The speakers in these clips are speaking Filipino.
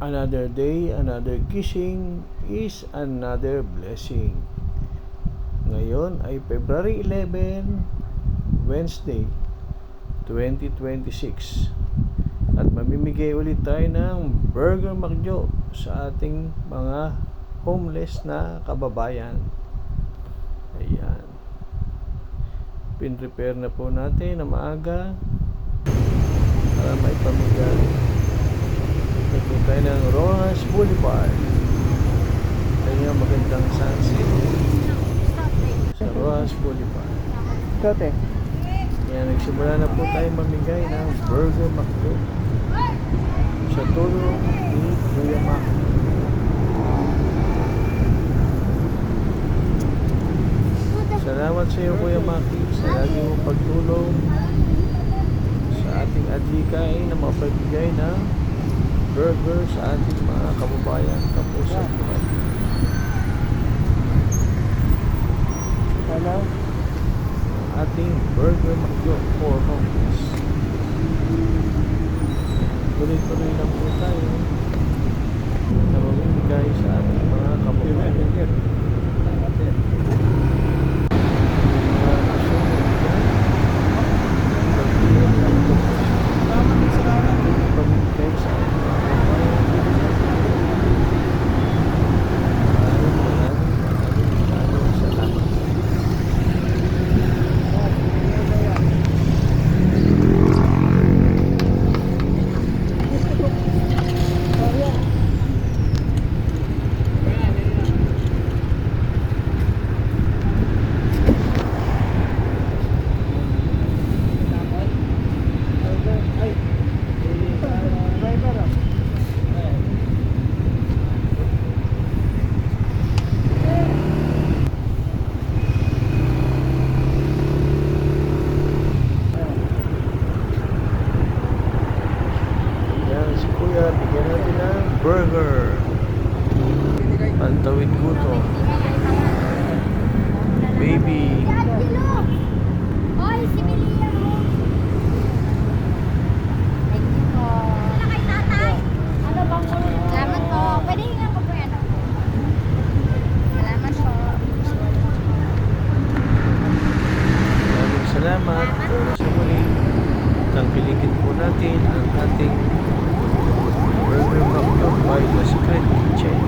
Another day, another kissing is another blessing. Ngayon ay February 11, Wednesday, 2026. At mamimigay ulit tayo ng Burger McJo sa ating mga homeless na kababayan. Ayan. Pin-prepare na po natin na maaga para may pamigay. Ito tayo ng Rojas Boulevard. Kanya magandang sunset sa Rojas Boulevard. Kote. Kaya nagsimula na po tayo mamigay ng Burger McDo sa tulong ni Kuya Mac. Salamat sa iyo, Kuya Maki, sa lagi mong pagtulong sa ating adhikay na mapagbigay ng burger sa ating mga kababayan kapusat buhay. Hello? Ating Burger McDo for homeless. Tuloy-tuloy lang po tayo na mamimigay sa ating mga kababayan. Bigyan natin ng burger, pantawid gutom, baby. Oy, si Melia mo. Thank you po. Wala kay tatay. Ano bang salamat po. Pwede hingan ko po yan. Salamat po. Maraming salamat. Sa muli, tangkilikin po natin ang ating Burger McDo by The Secret Kitchen.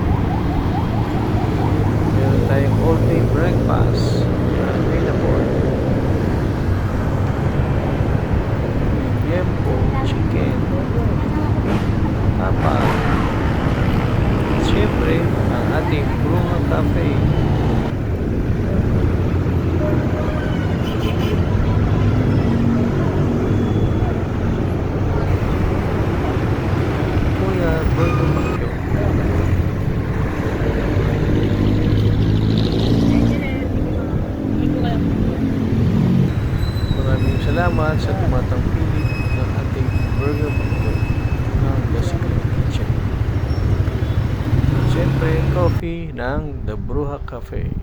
Meron tayong all-day breakfast available. Tiempo, chicken, tapa. Siyempre, ang ating Bruma Cafe. Burger McDo. Maraming salamat sa tumatangkilik ng ating Burger McDo ng The Secret Kitchen. Siyempre, coffee ng The Bruja Cafe.